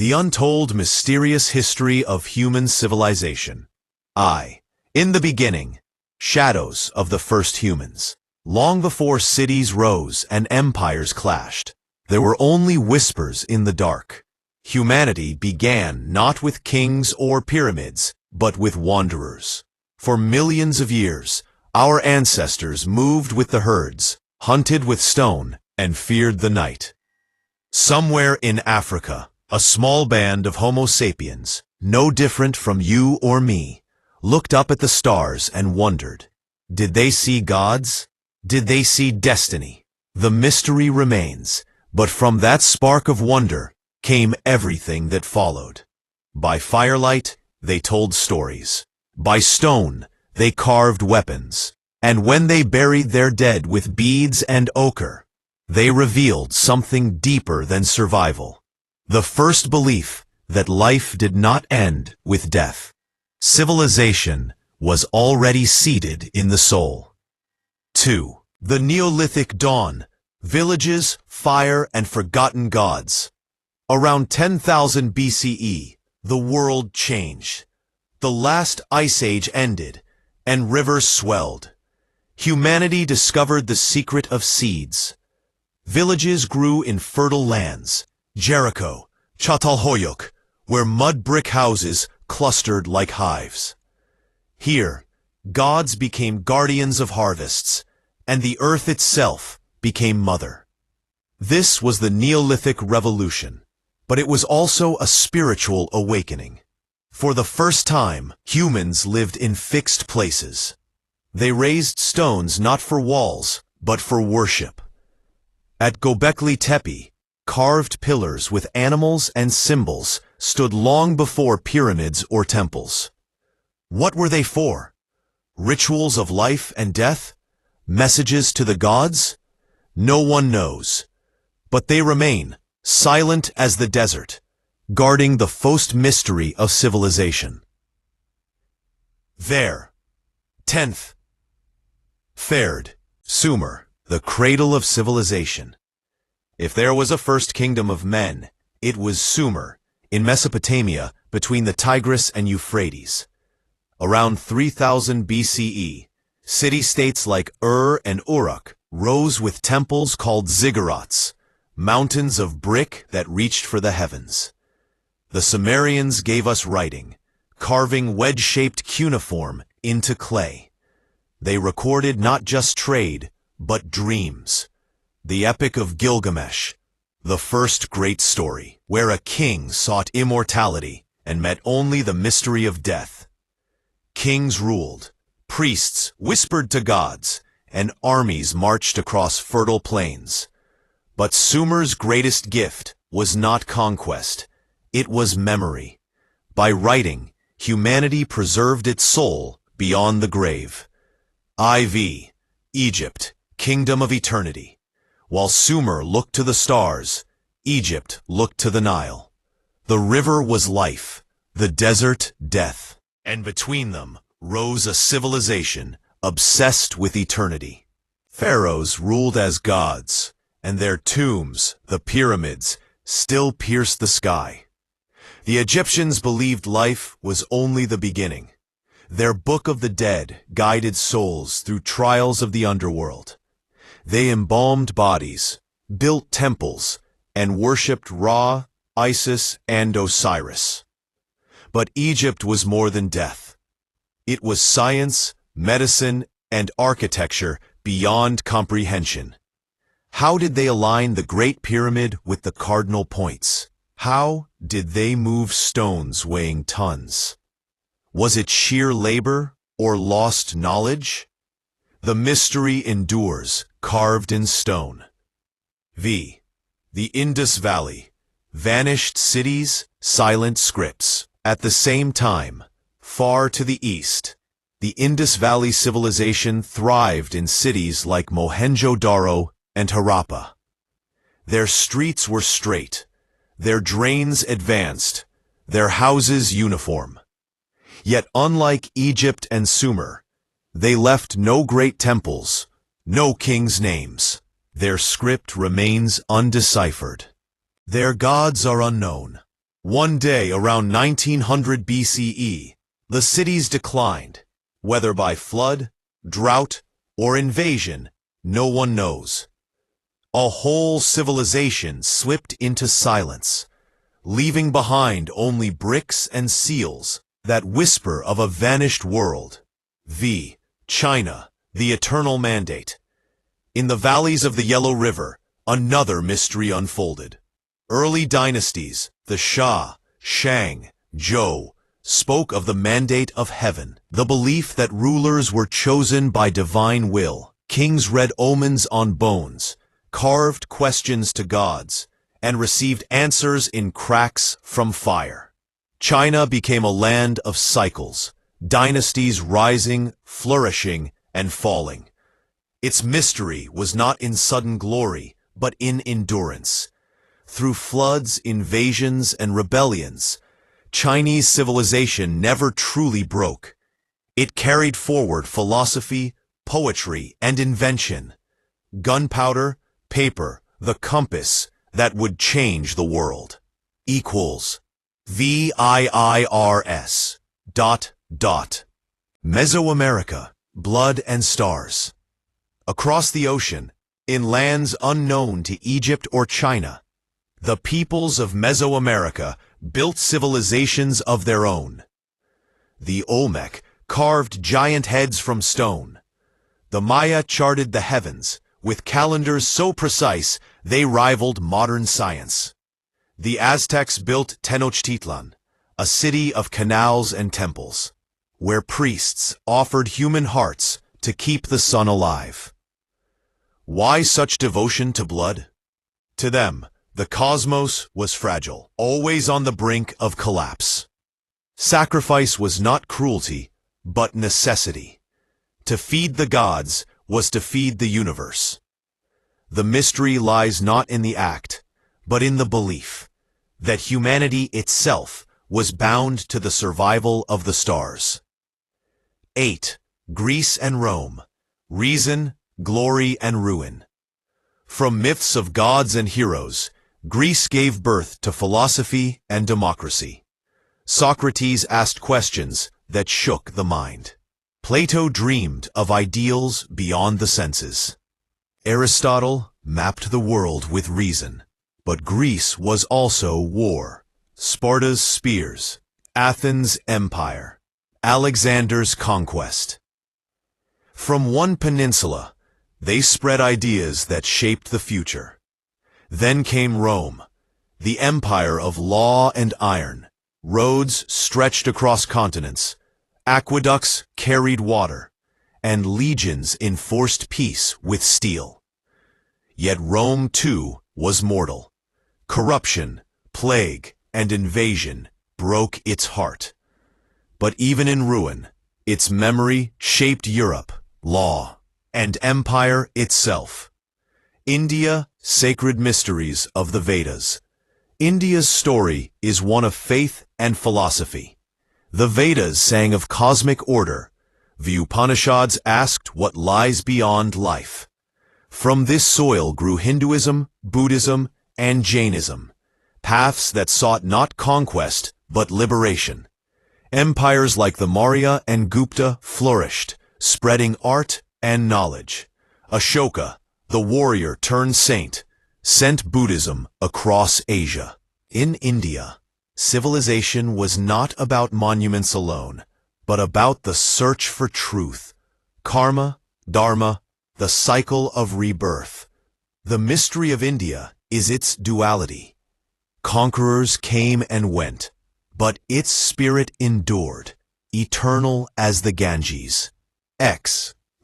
The Untold Mysterious History of Human Civilization. In the beginning, shadows of the first humans. Long before cities rose and empires clashed, there were only whispers in the dark. Humanity began not with kings or pyramids, but with wanderers. For millions of years, our ancestors moved with the herds, hunted with stone, and feared the night. Somewhere in Africa, a small band of Homo sapiens, no different from you or me, looked up at the stars and wondered. Did they see gods? Did they see destiny? The mystery remains, but from that spark of wonder came everything that followed. By firelight, they told stories. By stone, they carved weapons. And when they buried their dead with beads and ochre, they revealed something deeper than survival. The first belief that life did not end with death. Civilization was already seated in the soul. 2. The Neolithic Dawn. Villages, fire, and forgotten gods. Around 10,000 BCE, the world changed. The last ice age ended, and rivers swelled. Humanity discovered the secret of seeds. Villages grew in fertile lands. Jericho, Çatalhöyük, where mud brick houses clustered like hives. Here, gods became guardians of harvests, and the earth itself became mother. This was the Neolithic Revolution, but it was also a spiritual awakening. For the first time, humans lived in fixed places. They raised stones not for walls, but for worship. At Göbekli Tepe, carved pillars with animals and symbols stood long before pyramids or temples. What were they for? Rituals of life and death? Messages to the gods? No one knows. But they remain, silent as the desert, guarding the first mystery of civilization. There. 10th. Fared, Sumer, the cradle of civilization. If there was a first kingdom of men, it was Sumer, in Mesopotamia, between the Tigris and Euphrates. Around 3000 BCE, city-states like Ur and Uruk rose with temples called ziggurats, mountains of brick that reached for the heavens. The Sumerians gave us writing, carving wedge-shaped cuneiform into clay. They recorded not just trade, but dreams. The Epic of Gilgamesh, the first great story, where a king sought immortality and met only the mystery of death. Kings ruled, priests whispered to gods, and armies marched across fertile plains. But Sumer's greatest gift was not conquest, it was memory. By writing, humanity preserved its soul beyond the grave. Egypt, kingdom of eternity. While Sumer looked to the stars, Egypt looked to the Nile. The river was life, the desert death, and between them rose a civilization obsessed with eternity. Pharaohs ruled as gods, and their tombs, the pyramids, still pierced the sky. The Egyptians believed life was only the beginning. Their Book of the Dead guided souls through trials of the underworld. They embalmed bodies, built temples, and worshipped Ra, Isis, and Osiris. But Egypt was more than death. It was science, medicine, and architecture beyond comprehension. How did they align the Great Pyramid with the cardinal points? How did they move stones weighing tons? Was it sheer labor or lost knowledge? The mystery endures, carved in stone. The Indus Valley. Vanished cities, silent scripts. At the same time, far to the east, the Indus Valley civilization thrived in cities like Mohenjo-Daro and Harappa. Their streets were straight, their drains advanced, their houses uniform. Yet unlike Egypt and Sumer, they left no great temples, no kings' names. Their script remains undeciphered. Their gods are unknown. One day around 1900 BCE, the cities declined. Whether by flood, drought, or invasion, no one knows. A whole civilization slipped into silence, leaving behind only bricks and seals that whisper of a vanished world. China, the eternal mandate. In the valleys of the Yellow River, another mystery unfolded. Early dynasties, the Shah, Shang, Zhou, spoke of the mandate of heaven, the belief that rulers were chosen by divine will. Kings read omens on bones, carved questions to gods, and received answers in cracks from fire. China became a land of cycles, dynasties rising, flourishing, and falling. Its mystery was not in sudden glory, but in endurance. Through floods, invasions, and rebellions, Chinese civilization never truly broke. It carried forward philosophy, poetry, and invention. Gunpowder, paper, the compass that would change the world. Equals. VIIRS. ... Mesoamerica, blood and stars. Across the ocean, in lands unknown to Egypt or China, the peoples of Mesoamerica built civilizations of their own. The Olmec carved giant heads from stone. The Maya charted the heavens, with calendars so precise they rivaled modern science. The Aztecs built Tenochtitlan, a city of canals and temples, where priests offered human hearts to keep the sun alive. Why such devotion to blood? To them, the cosmos was fragile, always on the brink of collapse. Sacrifice was not cruelty, but necessity. To feed the gods was to feed the universe. The mystery lies not in the act, but in the belief that humanity itself was bound to the survival of the stars. 8. Greece and Rome. Reason, glory, and ruin. From myths of gods and heroes, Greece gave birth to philosophy and democracy. Socrates asked questions that shook the mind. Plato dreamed of ideals beyond the senses. Aristotle mapped the world with reason. But Greece was also war. Sparta's spears, Athens' empire, Alexander's conquest. From one peninsula, they spread ideas that shaped the future. Then came Rome, the empire of law and iron. Roads stretched across continents, aqueducts carried water, and legions enforced peace with steel. Yet Rome, too, was mortal. Corruption, plague, and invasion broke its heart. But even in ruin, its memory shaped Europe, law, and empire itself. India, sacred mysteries of the Vedas. India's story is one of faith and philosophy. The Vedas sang of cosmic order. The Upanishads asked what lies beyond life. From this soil grew Hinduism, Buddhism, and Jainism, paths that sought not conquest but liberation. Empires like the Maurya and Gupta flourished, spreading art and knowledge. Ashoka, the warrior turned saint, sent Buddhism across Asia. In India, civilization was not about monuments alone, but about the search for truth. Karma, dharma, the cycle of rebirth. The mystery of India is its duality. Conquerors came and went, but its spirit endured, eternal as the Ganges.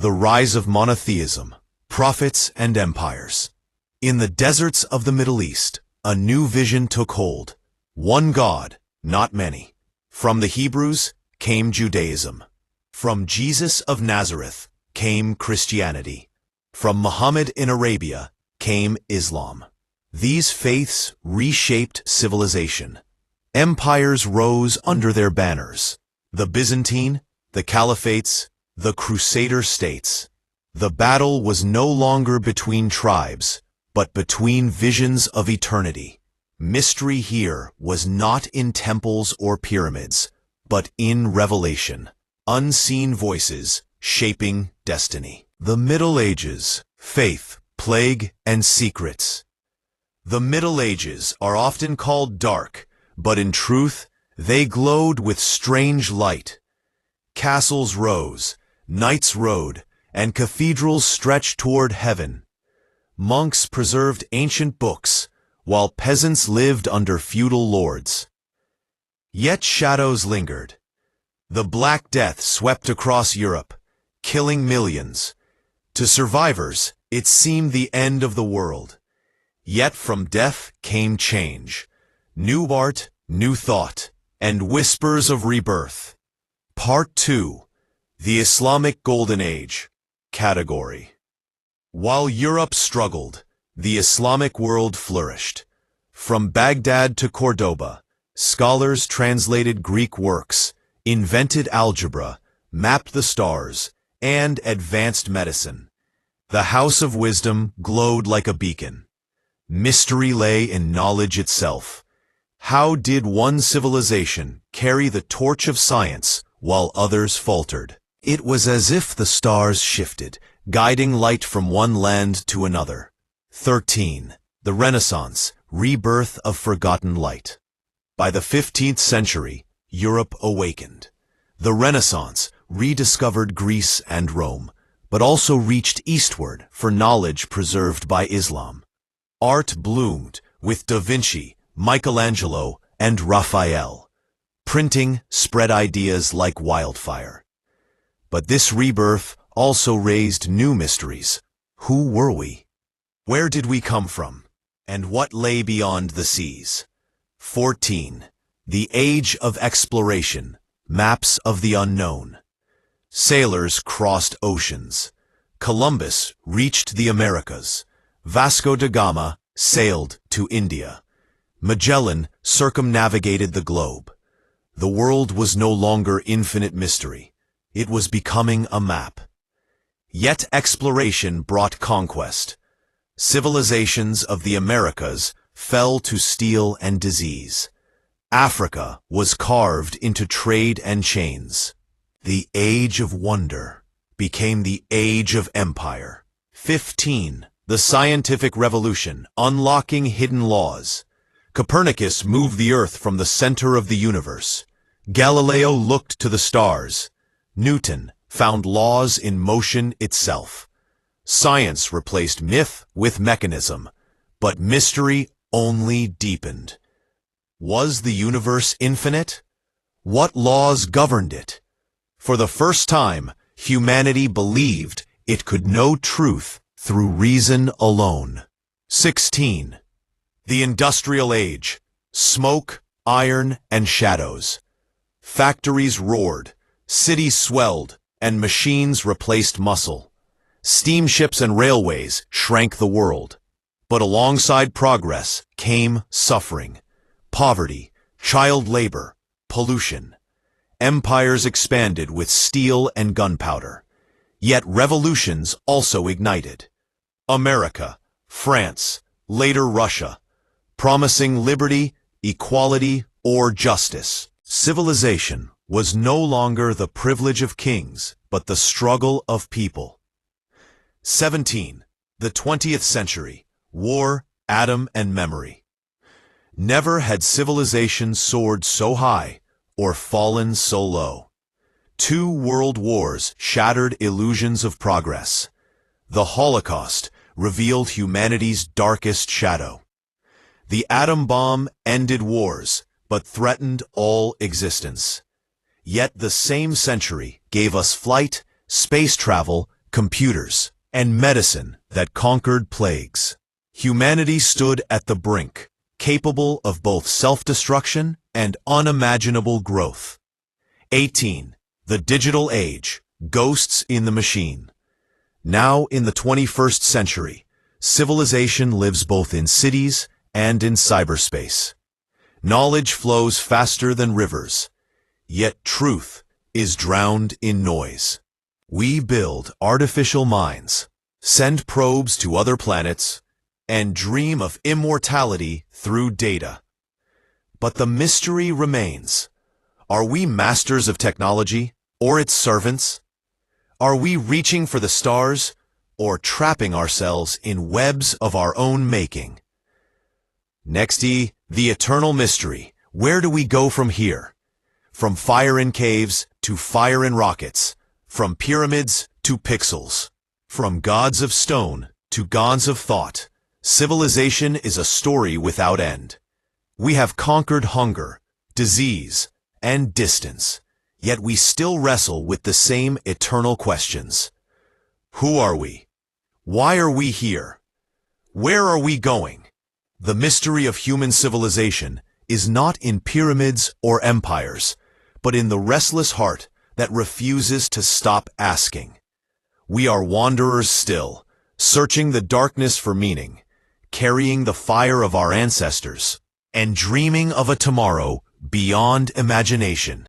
The rise of monotheism, prophets and empires. In the deserts of the Middle East, a new vision took hold. One God, not many. From the Hebrews came Judaism. From Jesus of Nazareth came Christianity. From Muhammad in Arabia came Islam. These faiths reshaped civilization. Empires rose under their banners. The Byzantine, the Caliphates, the Crusader states. The battle was no longer between tribes, but between visions of eternity. Mystery here was not in temples or pyramids, but in revelation. Unseen voices shaping destiny. The Middle Ages, faith, plague, and secrets. The Middle Ages are often called dark, but in truth, they glowed with strange light. Castles rose, knights rode, and cathedrals stretched toward heaven. Monks preserved ancient books, while peasants lived under feudal lords. Yet shadows lingered. The Black Death swept across Europe, killing millions. To survivors, it seemed the end of the world. Yet from death came change. New art, new thought, and whispers of rebirth. Part 2. The Islamic Golden Age. Category. While Europe struggled, the Islamic world flourished. From Baghdad to Cordoba, scholars translated Greek works, invented algebra, mapped the stars, and advanced medicine. The House of Wisdom glowed like a beacon. Mystery lay in knowledge itself. How did one civilization carry the torch of science while others faltered? It was as if the stars shifted, guiding light from one land to another. 13. The Renaissance, rebirth of forgotten light. By the 15th century, Europe awakened. The Renaissance rediscovered Greece and Rome, but also reached eastward for knowledge preserved by Islam. Art bloomed with Da Vinci, Michelangelo, and Raphael. Printing spread ideas like wildfire. But this rebirth also raised new mysteries. Who were we? Where did we come from? And what lay beyond the seas? 14. The Age of Exploration, maps of the unknown. Sailors crossed oceans. Columbus reached the Americas. Vasco da Gama sailed to India. Magellan circumnavigated the globe. The world was no longer infinite mystery. It was becoming a map. Yet exploration brought conquest. Civilizations of the Americas fell to steel and disease. Africa was carved into trade and chains. The Age of Wonder became the Age of Empire. 15. The Scientific Revolution, unlocking hidden laws. Copernicus moved the Earth from the center of the universe. Galileo looked to the stars. Newton found laws in motion itself. Science replaced myth with mechanism, but mystery only deepened. Was the universe infinite? What laws governed it? For the first time, humanity believed it could know truth through reason alone. 16. The Industrial Age, smoke, iron, and shadows. Factories roared, cities swelled, and machines replaced muscle. Steamships and railways shrank the world. But alongside progress came suffering, poverty, child labor, pollution. Empires expanded with steel and gunpowder. Yet revolutions also ignited. America, France, later Russia, promising liberty, equality, or justice. Civilization was no longer the privilege of kings, but the struggle of people. 17. The 20th century, war, atom, and memory. Never had civilization soared so high or fallen so low. 2 world wars shattered illusions of progress. The Holocaust revealed humanity's darkest shadow. The atom bomb ended wars, but threatened all existence. Yet the same century gave us flight, space travel, computers, and medicine that conquered plagues. Humanity stood at the brink, capable of both self-destruction and unimaginable growth. 18. The Digital Age, ghosts in the machine. Now in the 21st century, civilization lives both in cities and in cyberspace. Knowledge flows faster than rivers, yet truth is drowned in noise. We build artificial minds, send probes to other planets, and dream of immortality through data. But the mystery remains. Are we masters of technology, or its servants? Are we reaching for the stars, or trapping ourselves in webs of our own making? Next, the eternal mystery. Where do we go from here? From fire in caves to fire in rockets, from pyramids to pixels, from gods of stone to gods of thought, civilization is a story without end. We have conquered hunger, disease, and distance, yet we still wrestle with the same eternal questions. Who are we? Why are we here? Where are we going? The mystery of human civilization is not in pyramids or empires, but in the restless heart that refuses to stop asking. We are wanderers still, searching the darkness for meaning, carrying the fire of our ancestors, and dreaming of a tomorrow beyond imagination.